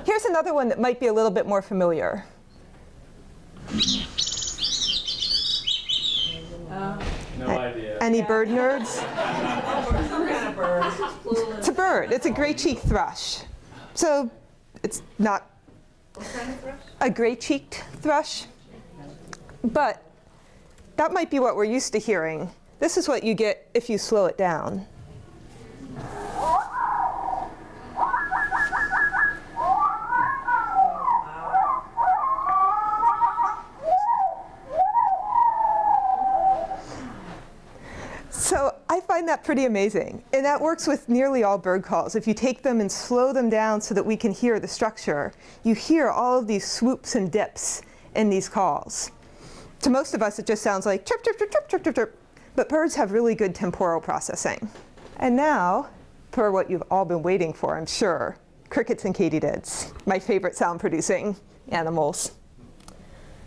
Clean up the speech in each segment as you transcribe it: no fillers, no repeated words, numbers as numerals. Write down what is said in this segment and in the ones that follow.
Here's another one that might be a little bit more familiar. No idea. Any bird nerds? Some kind of bird. It's a bird. It's a gray-cheeked thrush. So it's not a gray-cheeked thrush, but that might be what we're used to hearing. This is what you get if you slow it down. So I find that pretty amazing. And that works with nearly all bird calls. If you take them and slow them down so that we can hear the structure, you hear all of these swoops and dips in these calls. To most of us, it just sounds like chirp, chirp, chirp, chirp, chirp, chirp, chirp. But birds have really good temporal processing. And now, for what you've all been waiting for, I'm sure, crickets and katydids, my favorite sound-producing animals.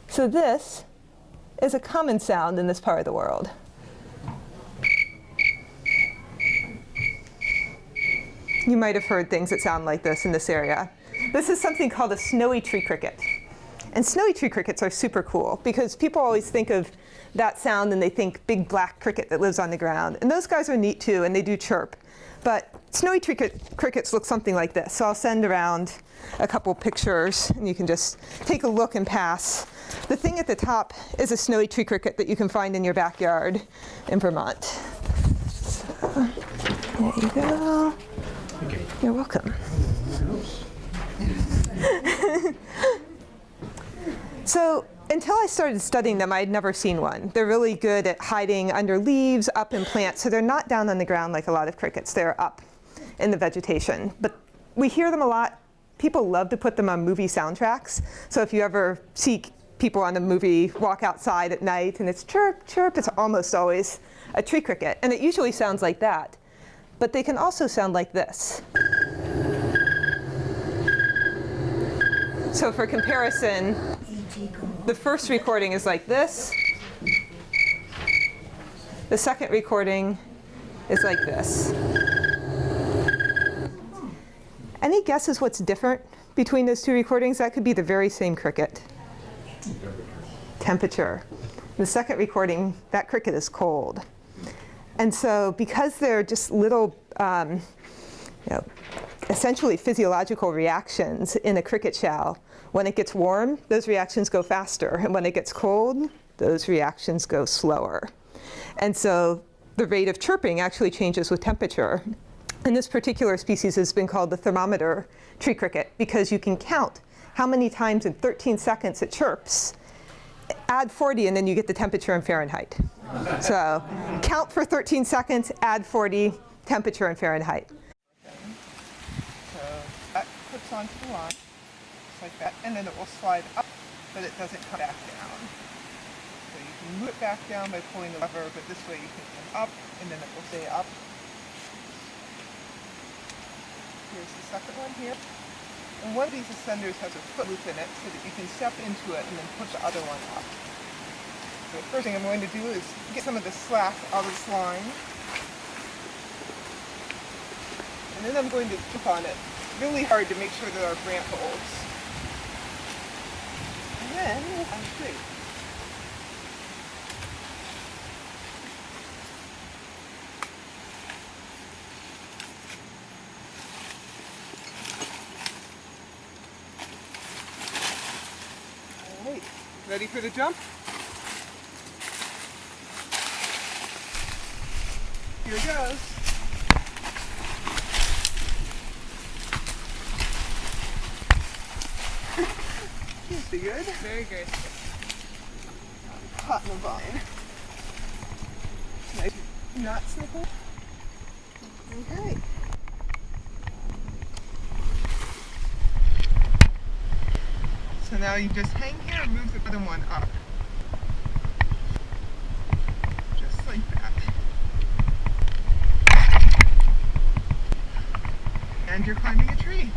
So this is a common sound in this part of the world. You might have heard things that sound like this in this area. This is something called a snowy tree cricket. And snowy tree crickets are super cool because people always think of that sound and they think big black cricket that lives on the ground. And those guys are neat too, and they do chirp. But snowy tree crickets look something like this. So I'll send around a couple pictures and you can just take a look and pass. The thing at the top is a snowy tree cricket that you can find in your backyard in Vermont. So, there you go. You're welcome. So until I started studying them, I had never seen one. They're really good at hiding under leaves, up in plants, so they're not down on the ground like a lot of crickets. They're up in the vegetation. But we hear them a lot. People love to put them on movie soundtracks. So if you ever see people on a movie walk outside at night and it's chirp, chirp, it's almost always a tree cricket. And it usually sounds like that. But they can also sound like this. So for comparison, the first recording is like this. The second recording is like this. Any guesses what's different between those two recordings? That could be the very same cricket. Temperature. The second recording, that cricket is cold. And so because they're just little, essentially physiological reactions in a cricket shell, when it gets warm, those reactions go faster. And when it gets cold, those reactions go slower. And so the rate of chirping actually changes with temperature. And this particular species has been called the thermometer tree cricket because you can count how many times in 13 seconds it chirps. Add 40 and then you get the temperature in Fahrenheit. So count for 13 seconds, add 40, temperature in Fahrenheit. So that clips onto the line, just like that, and then it will slide up, but it doesn't come back down. So you can move it back down by pulling the lever, but this way you can come up, and then it will stay up. Here's the second one here. And one of these ascenders has a foot loop in it so that you can step into it and then push the other one up. So the first thing I'm going to do is get some of the slack out of this line. And then I'm going to jump on it really hard to make sure that our branch holds. And then we'll find straight. All right, ready for the jump? Here it goes. Pretty good. Very good. Caught in the vine. Nice knot snipper. Okay. So now you just hang here and move the other one up. Just like that. And you're climbing a tree.